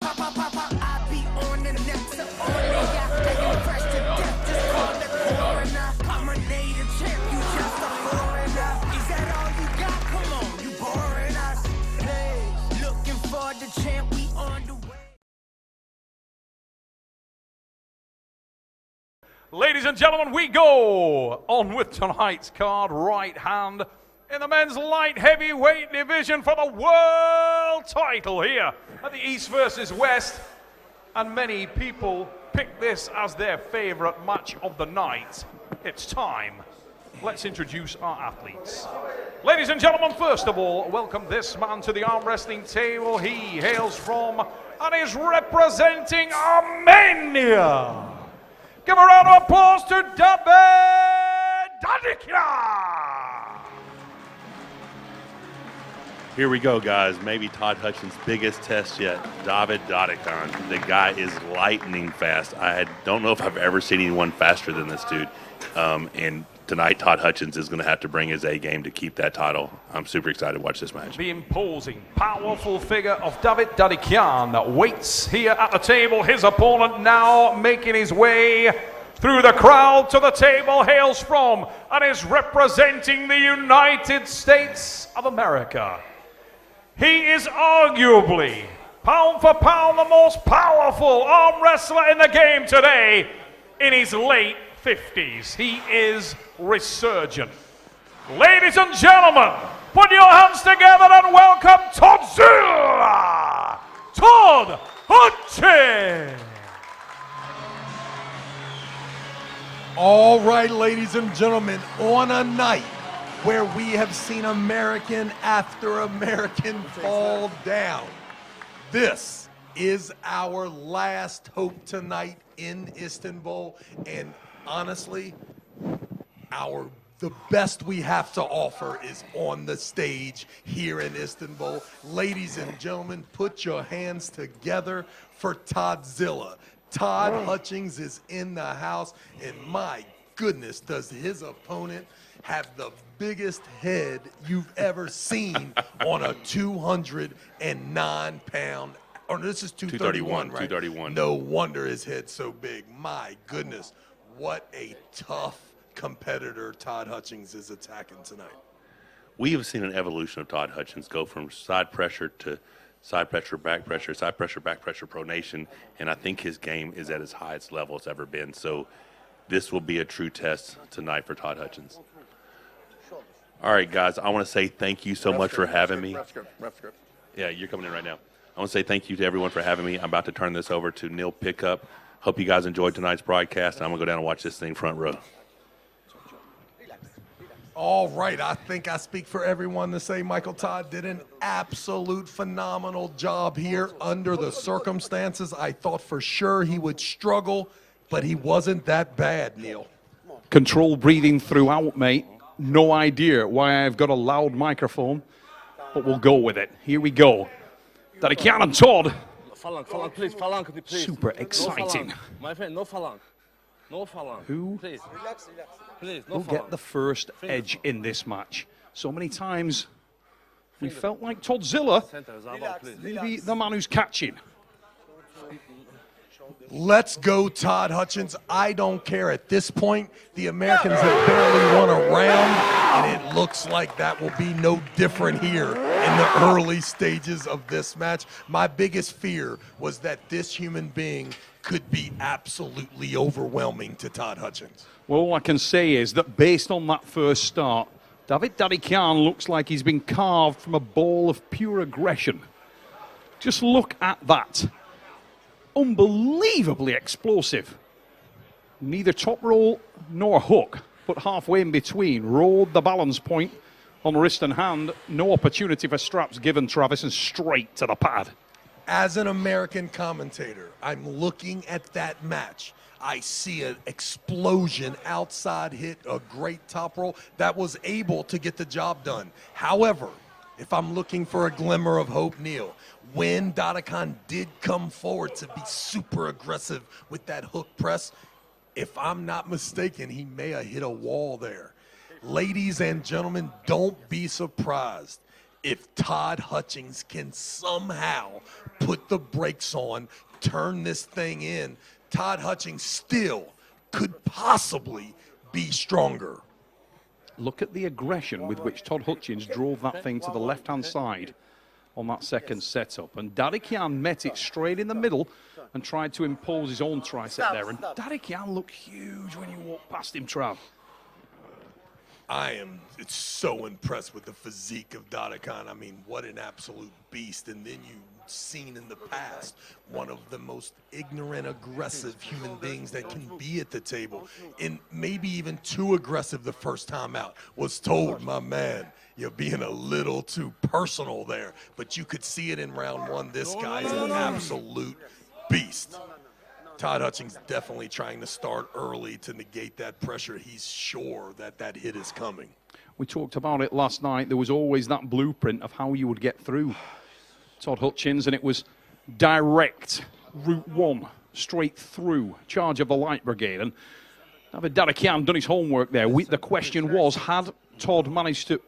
I be on the next on the yacht, taking fresh to death, just call the coroner. I'm a native champ, you just a foreigner. Is that all you got? Come on, you boring us. Hey, looking for the champ, we on the way. Ladies and gentlemen, we go on with tonight's card. Right hand in the men's light heavyweight division for the world title here at the East versus West. And many people pick this as their favorite match of the night. It's time. Let's introduce our athletes. Ladies and gentlemen, first of all, welcome this man to the arm wrestling table. He hails from and is representing Armenia. Give a round of applause to Dadikyan. Here we go, guys. Maybe Todd Hutchings' biggest test yet. Davit. The guy is lightning fast. I don't know if I've ever seen anyone faster than this dude. And tonight, Todd Hutchings is going to have to bring his A game to keep that title. I'm super excited to watch this match. The imposing, powerful figure of Davit Dadikyan that waits here at the table. His opponent now making his way through the crowd to the table, hails from and is representing the United States of America. He is arguably, pound for pound, the most powerful arm wrestler in the game today in his late 50s. He is resurgent. Ladies and gentlemen, put your hands together and welcome Todd Hutchings. All right, ladies and gentlemen, on a night where we have seen American after American fall down, this is our last hope tonight in Istanbul, and honestly, the best we have to offer is on the stage here in Istanbul. Ladies and gentlemen, put your hands together for Toddzilla. Todd Hutchings is in the house, and my goodness, does his opponent have the biggest head you've ever seen on a 209-pound, or this is 231, right? 231. No wonder his head's so big. My goodness, what a tough competitor Todd Hutchings is attacking tonight. We have seen an evolution of Todd Hutchings go from side pressure to side pressure, back pressure, side pressure, back pressure, pronation, and I think his game is at his highest level it's ever been. So this will be a true test tonight for Todd Hutchings. All right, guys, I want to say thank you so much for having me. Yeah, you're coming in right now. I want to say thank you to everyone for having me. I'm about to turn this over to Neil Pickup. Hope you guys enjoyed tonight's broadcast, and I'm going to go down and watch this thing front row. All right, I think I speak for everyone to say Michael Todd did an absolute phenomenal job here under the circumstances. I thought for sure he would struggle, but he wasn't that bad, Neil. Control breathing throughout, mate. No idea why I've got a loud microphone, but we'll go with it. Here we go. Dadikyan and Todd. Falang, please, please. Super exciting. No my friend, no falang. No falang. Who please. Relax. Please, no will falang. get the first edge in this match? So many times we felt like Toddzilla may be the man who's catching. Let's go, Todd Hutchings. I don't care. At this point, the Americans have barely won a round, and it looks like that will be no different here in the early stages of this match. My biggest fear was that this human being could be absolutely overwhelming to Todd Hutchings. Well, all I can say is that based on that first start, Davit Dadikyan looks like he's been carved from a ball of pure aggression. Just look at that. Unbelievably explosive. Neither top roll nor hook, but halfway in between. Rode the balance point on wrist and hand. No opportunity for straps given Travis, and straight to the pad. As an American commentator, I'm looking at that match. I see an explosion, outside hit, a great top roll that was able to get the job done. However, if I'm looking for a glimmer of hope, Neil, when Dadikyan did come forward to be super aggressive with that hook press, if I'm not mistaken, he may have hit a wall there. Ladies and gentlemen, don't be surprised if Todd Hutchings can somehow put the brakes on, turn this thing in, Todd Hutchings still could possibly be stronger. Look at the aggression with which Todd Hutchings drove that thing to the left-hand side on that second setup. And Dadikyan met it straight in the middle and tried to impose his own tricep there. And Dadikyan looked huge when you walk past him, Trav. I am so impressed with the physique of Dadikyan. I mean, what an absolute beast. And then you've seen in the past one of the most ignorant, aggressive human beings that can be at the table. And maybe even too aggressive the first time out. Was told, my man, you're being a little too personal there. But you could see it in round one. This guy's an absolute beast. Todd Hutchings definitely trying to start early to negate that pressure. He's sure that that hit is coming. We talked about it last night. There was always that blueprint of how you would get through Todd Hutchings, and it was direct, route one, straight through, charge of the Light Brigade. And Davit Dadikyan done his homework there. The question was, had Todd managed to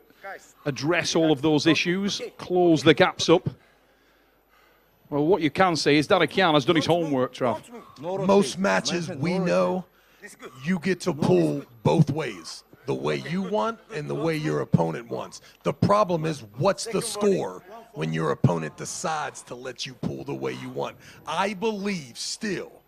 address all of those issues, close the gaps up? Well, what you can say is Dadikyan has done his homework, Trav. Most matches we know you get to pull both ways, the way you want and the way your opponent wants. The problem is, what's the score when your opponent decides to let you pull the way you want? I believe still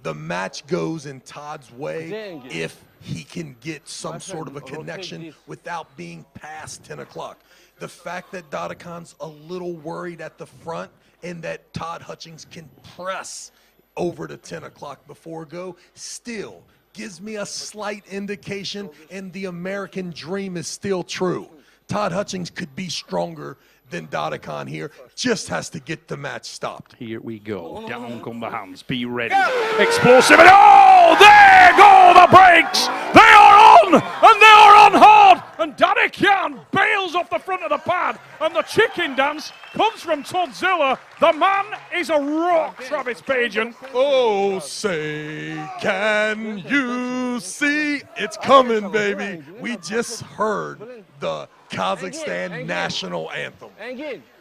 the match goes in Todd's way if he can get some sort of a connection without being past 10 o'clock. The fact that Dadikyan's a little worried at the front and that Todd Hutchings can press over to 10 o'clock before go still gives me a slight indication, and the American dream is still true. Todd Hutchings could be stronger than Dadikyan here, just has to get the match stopped. Here we go. Down come the hands. Be ready. Explosive. And oh, there go the brakes. They are on, and they are on hard. And Dadikyan bails off the front of the pad, and the chicken dance comes from Todzilla. The man is a rock, Travis Bajan. Oh, say, can you see? It's coming, baby. We just heard the Kazakhstan national anthem.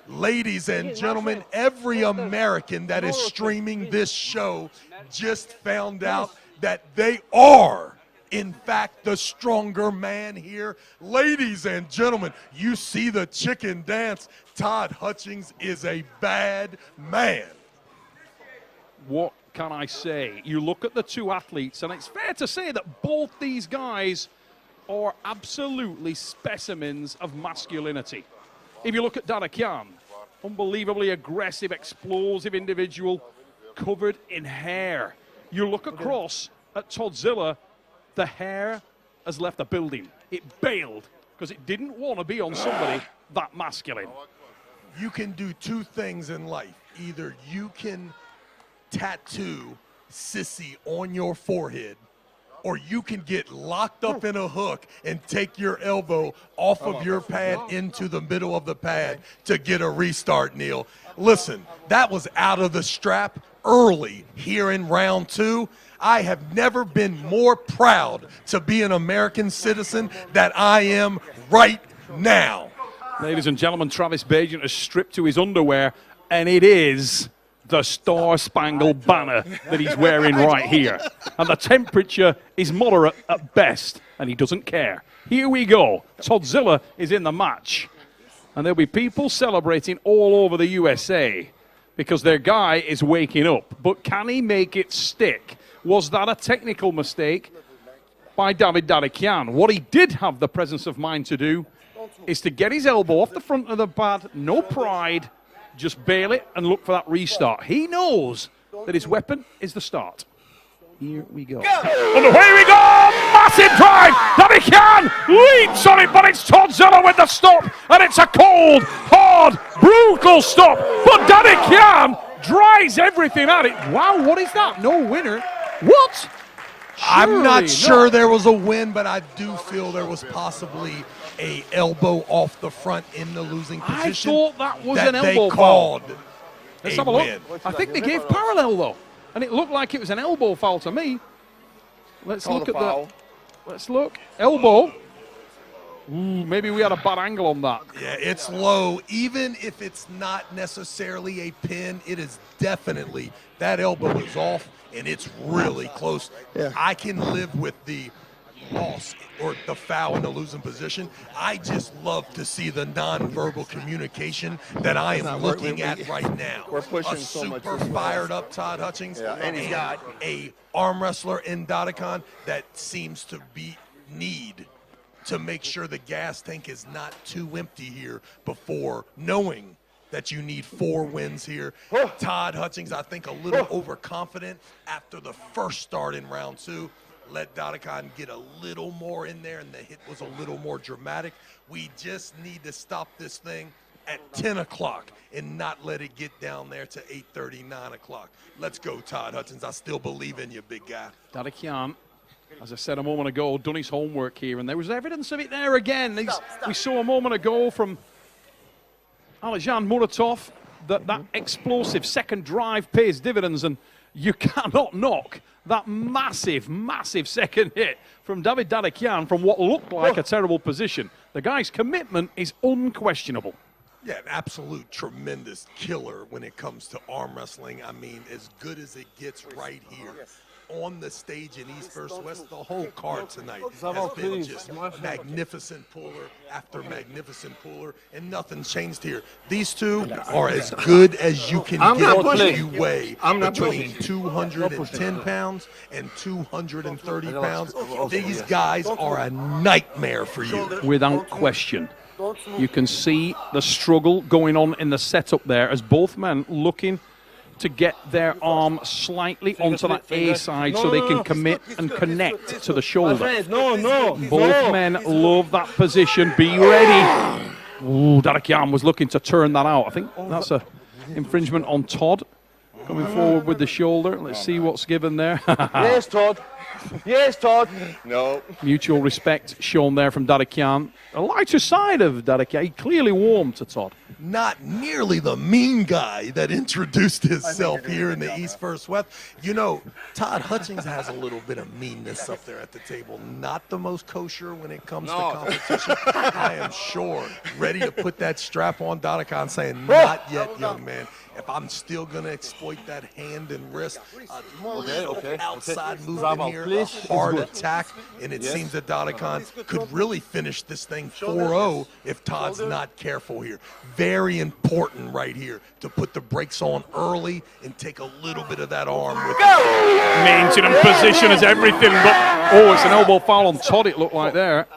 Ladies and gentlemen, every American that is streaming this show just found out that they are, in fact, the stronger man here. Ladies and gentlemen, you see the chicken dance. Todd Hutchings is a bad man. What can I say? You look at the two athletes, and it's fair to say that both these guys are absolutely specimens of masculinity. If you look at Dadikyan, unbelievably aggressive, explosive individual, covered in hair. You look across at Todzilla, the hair has left the building. It bailed because it didn't want to be on somebody that masculine. You can do two things in life. Either you can tattoo sissy on your forehead, or you can get locked up in a hook and take your elbow off of your pad into the middle of the pad to get a restart, Neil. Listen, that was out of the strap early here in round two. I have never been more proud to be an American citizen than I am right now. Ladies and gentlemen, Travis Bajan is stripped to his underwear, and it is the Star-Spangled Banner that he's wearing right here. And the temperature is moderate at best, and he doesn't care. Here we go. Todzilla is in the match. And there'll be people celebrating all over the USA because their guy is waking up. But can he make it stick? Was that a technical mistake by Davit Dadikyan? What he did have the presence of mind to do is to get his elbow off the front of the pad, no pride, just bail it and look for that restart. He knows that his weapon is the start. Here we go. And away we go! Massive drive! Dadikyan leaps on it, but it's Todzilla with the stop, and it's a cold, hard, brutal stop. But Dadikyan dries everything at it. Wow, what is that? No winner. What? I'm not sure there was a win, but I do feel there was possibly a elbow off the front in the losing position. I thought that was an elbow foul. Let's have a look. I think they gave parallel though, and it looked like it was an elbow foul to me. Let's look at that. Let's look. Elbow. Ooh, maybe we had a bad angle on that. Yeah, it's low. Even if it's not necessarily a pin, it is definitely, that elbow is off, and it's really close. Yeah. I can live with the loss or the foul in the losing position. I just love to see the nonverbal communication that I am looking at right now. We're pushing a so much super this way. fired up Todd Hutchings, Yeah, and he's got a arm wrestler in Dadikyan that seems to need to make sure the gas tank is not too empty here before knowing that you need 4 wins here. Todd Hutchings, I think, a little overconfident after the first start in round 2. Let Dadikyan get a little more in there, and the hit was a little more dramatic. We just need to stop this thing at 10 o'clock and not let it get down there to 8:30, 9 o'clock. Let's go, Todd Hutchings. I still believe in you, big guy. Dadikyan, as I said a moment ago, done his homework here, and there was evidence of it there again. We saw a moment ago from Alexander Muratov that explosive second drive pays dividends, and you cannot knock that massive, massive second hit from Davit Dadikyan from what looked like a terrible position. The guy's commitment is unquestionable. Yeah, an absolute tremendous killer when it comes to arm wrestling. I mean, as good as it gets right here. On the stage in East vs. West, the whole card tonight has been just magnificent puller after magnificent puller, and nothing's changed here. These two are as good as you can get if you weigh between 210 pounds and 230 pounds. These guys are a nightmare for you. Without question. You can see the struggle going on in the setup there as both men looking to get their arm slightly onto that A side so they can commit and connect to the shoulder. Both men love that position. Be ready. Ooh, Dadikyan was looking to turn that out. I think that's a infringement on Todd. Coming forward with the shoulder. Let's see what's given there. Yes, Todd. Yes, Todd. No. Mutual respect shown there from Dadikyan. A lighter side of Dadikyan. He clearly warmed to Todd. Not nearly the mean guy that introduced himself here in the East vs. West. You know, Todd Hutchings has a little bit of meanness up there at the table. Not the most kosher when it comes to competition. I am sure. Ready to put that strap on Dadikyan, saying, not yet, young man. If I'm still going to exploit that hand and wrist, a little outside movement here, a hard attack, and it seems that Dadikyan could really finish this thing 4-0 if Todd's not careful here. Very important right here to put the brakes on early and take a little bit of that arm with Maintenance position is everything, but oh, it's an elbow foul on Todd, it looked like there.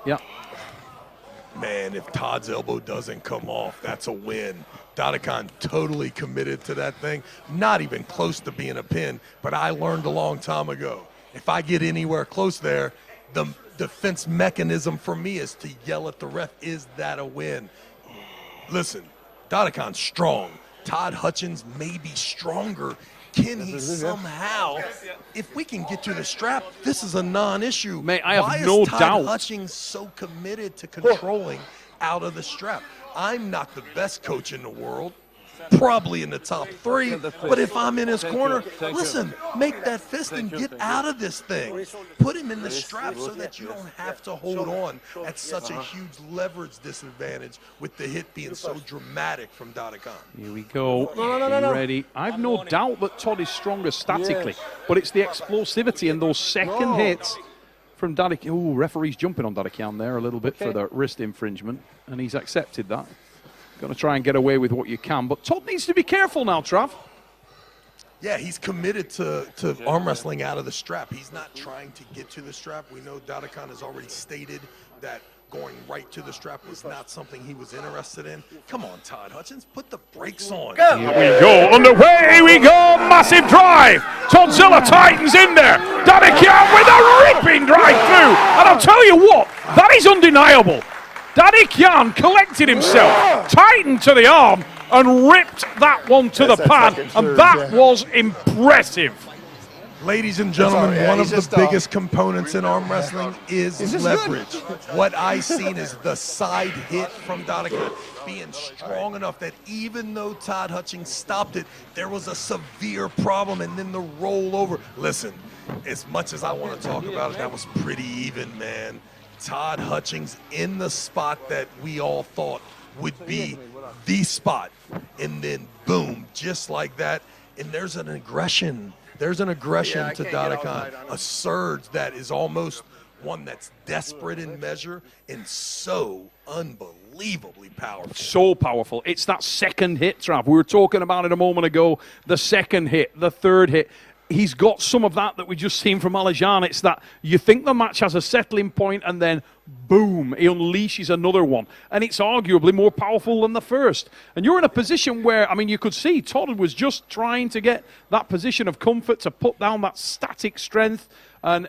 Yeah. Man, if Todd's elbow doesn't come off, that's a win. Dadikyan totally committed to that thing. Not even close to being a pin, but I learned a long time ago, if I get anywhere close there, the defense mechanism for me is to yell at the ref, is that a win? Listen, Dadikyan's strong. Todd Hutchings may be stronger. Can he somehow, if we can get to the strap, this is a non-issue. Mate, I have Why no is Todd doubt. Hutchings so committed to controlling out of the strap? I'm not the best coach in the world, probably in the top 3, but if I'm in his corner, listen, make that fist and get out of this thing. Put him in the strap so that you don't have to hold on at such a huge leverage disadvantage with the hit being so dramatic from Dadikyan. Here we go. Ready. I've no doubt that Todd is stronger statically, but it's the explosivity and those second hits from Dadikyan. Ooh, referee's jumping on Dadikyan there a little bit for the wrist infringement, and he's accepted that. Going to try and get away with what you can, but Todd needs to be careful now, Trav. Yeah, he's committed to arm wrestling out of the strap. He's not trying to get to the strap. We know Dadikyan has already stated that going right to the strap was not something he was interested in. Come on, Todd Hutchings, put the brakes on. Here we go, underway we go, massive drive. Toddzilla tightens in there. Dadikyan with a ripping drive through. And I'll tell you what, that is undeniable. Dadikyan collected himself, tightened to the arm, and ripped that one to the pad, and that was impressive. Ladies and gentlemen, one of the biggest components in arm wrestling is leverage. What I've seen is the side hit from Dadikyan being strong enough that even though Todd Hutchings stopped it, there was a severe problem, and then the rollover. Listen, as much as I want to talk about it, that was pretty even, man. Todd Hutchings in the spot that we all thought would be the spot. And then boom, just like that. And there's an aggression. There's an aggression to Dadikyan, a surge that is almost one that's desperate in measure and so unbelievably powerful. So powerful. It's that second hit, Trav. We were talking about it a moment ago. The second hit, the third hit. He's got some of that we just seen from Alijan. It's that you think the match has a settling point and then boom, he unleashes another one. And it's arguably more powerful than the first. And you're in a position where, I mean, you could see Todd was just trying to get that position of comfort to put down that static strength, and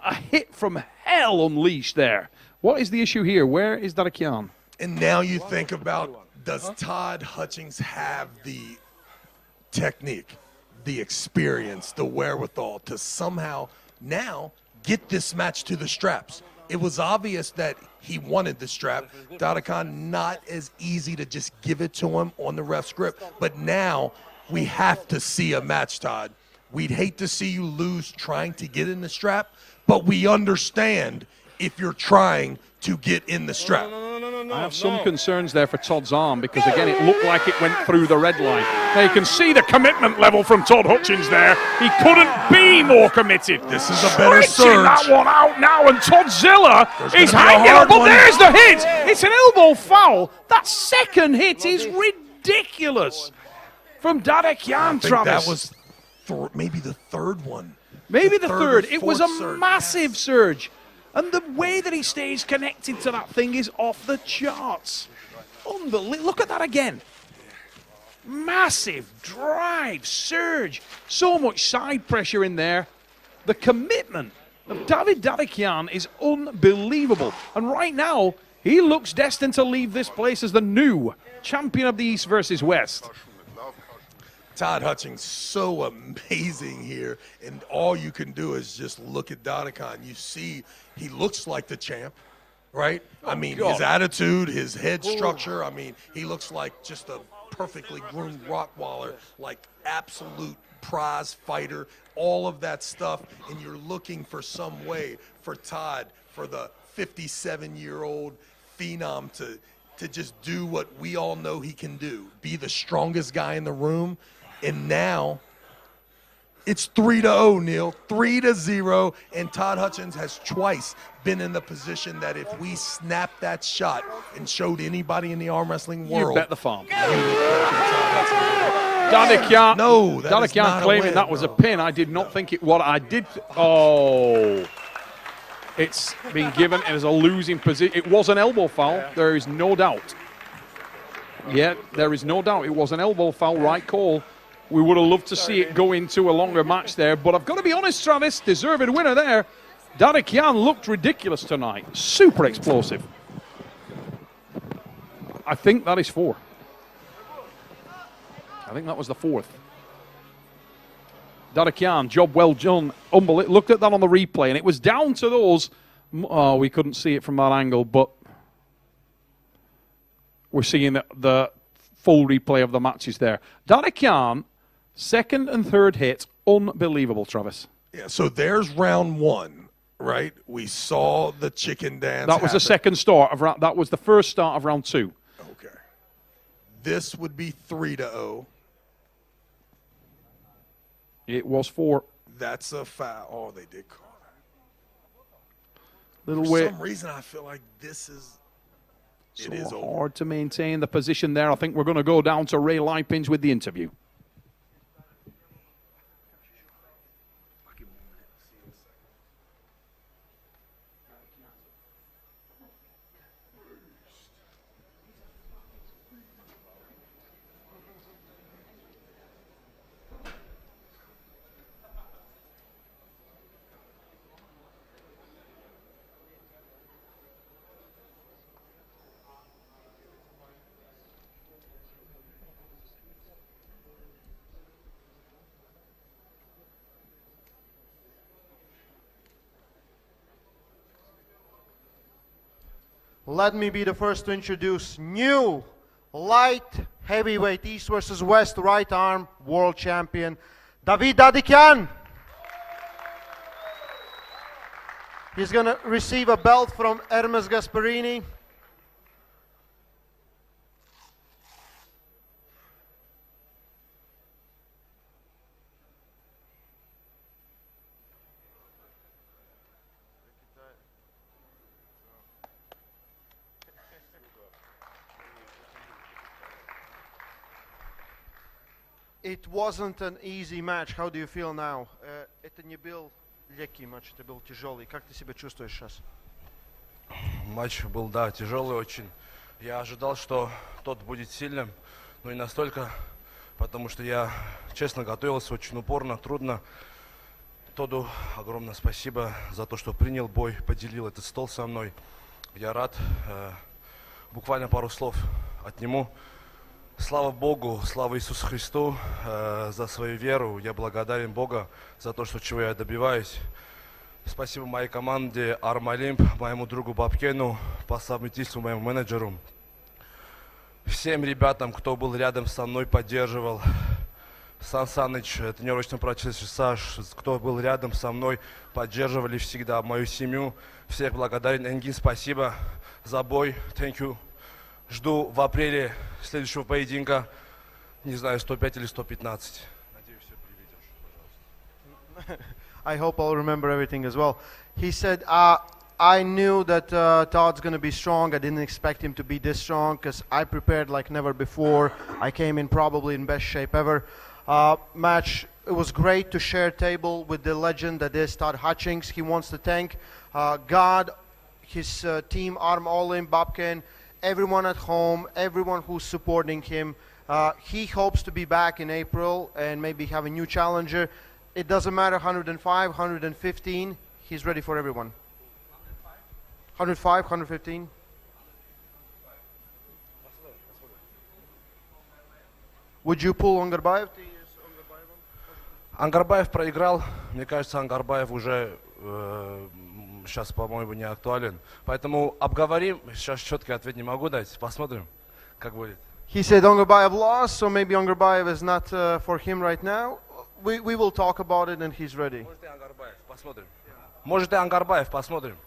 a hit from hell unleashed there. What is the issue here? Where is Dadikyan? And now you think about, does Todd Hutchings have the technique, the experience, the wherewithal to somehow now get this match to the straps? It was obvious that he wanted the strap. Dadikyan, not as easy to just give it to him on the ref script. But now we have to see a match, Todd. We'd hate to see you lose trying to get in the strap, but we understand if you're trying to get in the strap. I have some concerns there for Todd's arm because, again, it looked like it went through the red line. Now, you can see the commitment level from Todd Hutchings there. He couldn't be more committed. This is a better Stretching surge. that one out now, and Toddzilla is gonna be a hanging hard up, but one. there's the hit. It's an elbow foul. That second hit is ridiculous from Dadikyan, I think Travis. that was maybe the third one. Maybe the or third. It was a fourth surge. massive surge. And the way that he stays connected to that thing is off the charts. Unbelievable. Look at that again. Massive drive, surge. So much side pressure in there. The commitment of Dadikyan is unbelievable. And right now, he looks destined to leave this place as the new champion of the East versus West. Todd Hutchings, so amazing here, and all you can do is just look at Dadikyan. You see he looks like the champ, right? I mean, his attitude, his head structure, I mean, he looks like just a perfectly groomed Rottweiler, like absolute prize fighter, all of that stuff, and you're looking for some way for Todd, for the 57-year-old phenom to just do what we all know he can do, be the strongest guy in the room. And now it's 3-0, Neil, 3-0, and Todd Hutchings has twice been in the position that if we snapped that shot and showed anybody in the arm wrestling world, You bet the farm. Dadikyan, Dadikyan, no, that is Dadikyan not a claiming win, that was a bro. pin. I did not think it. What I did. Oh, it's been given as a losing position. It was an elbow foul. There is no doubt. Yeah, there is no doubt. It was an elbow foul. Right call. We would have loved to see it go into a longer match there, but I've got to be honest, Travis, deserved winner there. Dadikyan looked ridiculous tonight. Super explosive. I think that is 4. I think that was the 4th. Dadikyan, job well done. Unbelievable. Looked at that on the replay, and it was down to those. Oh, we couldn't see it from that angle, but we're seeing the full replay of the matches there. Dadikyan, second and third hit, unbelievable, Travis. Yeah, so there's round 1, right? We saw the chicken dance. That was the second start of round. That was the first start of round 2. Okay. This would be 3-0. It was 4. That's a foul. Oh, they did call that. Little For way. some reason, I feel like this is. So it is over. hard to maintain the position there. I think we're going to go down to Ray Lipins with the interview. Let me be the first to introduce new light heavyweight East versus West right arm world champion, Davit Dadikyan. He's gonna receive a belt from Hermes Gasparini. It wasn't an easy match. How do you feel now? Это не был легкий матч, это был тяжелый. Как ты себя чувствуешь сейчас? Матч был, да, тяжелый очень. Я ожидал, что тот будет сильным, но не настолько, потому что я, честно, готовился очень упорно, трудно. Тодду огромное спасибо за то, что принял бой, поделил этот стол со мной. Я рад. Буквально пару слов отниму. Слава Богу, слава Иисусу Христу за свою веру. Я благодарен Богу за то, что чего я добиваюсь. Спасибо моей команде Армалимп, моему другу Бабкену, по совместительству моему менеджеру. Всем ребятам, кто был рядом со мной, поддерживал. Сан Саныч, тренировочный процесс, Саш, кто был рядом со мной, поддерживали всегда мою семью. Всех благодарен. Энгин, спасибо за бой. Thank you. Жду в апреле следующего поединка, не знаю, 105 или 115. Надеюсь, все приведешь, пожалуйста. I hope I'll remember everything as well. He said, I knew that Todd's going to be strong. I didn't expect him to be this strong because I prepared like never before. I came in probably in best shape ever. Match, it was great to share table with the legend that is Todd Hutchings. He wants to thank God, his team, Arm Olim, Babken, everyone at home, everyone who's supporting him. He hopes to be back in April and maybe have a new challenger. It doesn't matter, 105, 115. He's ready for everyone. 105, 115. Would you pull Angarbayev? Ангарбаев проиграл. Мне кажется, Ангарбаев уже сейчас, по-моему, не актуален. Поэтому обговорим. Сейчас четкий ответ не могу дать. Посмотрим, как будет. He said Angarbayev lost, so maybe Angarbayev is not for him right now. We will talk about it and he's ready. Может и Ангарбаев, посмотрим. Может и Ангарбаев, посмотрим.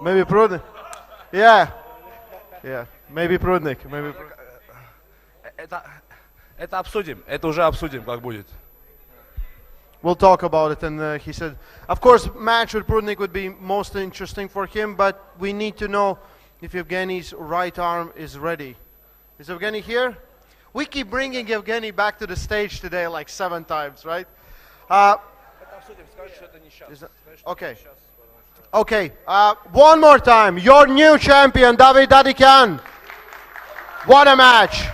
Maybe Prudnik. Yeah. Yeah. Maybe Prudnik. Maybe Это обсудим. Это уже обсудим, как будет. We'll talk about it. And he said, of course, match with Prudnik would be most interesting for him, but we need to know if Evgeny's right arm is ready. Is Evgeny here? We keep bringing Evgeny back to the stage today like 7 times, right? Okay. Okay. One more time. Your new champion, Davit Dadikyan. What a match.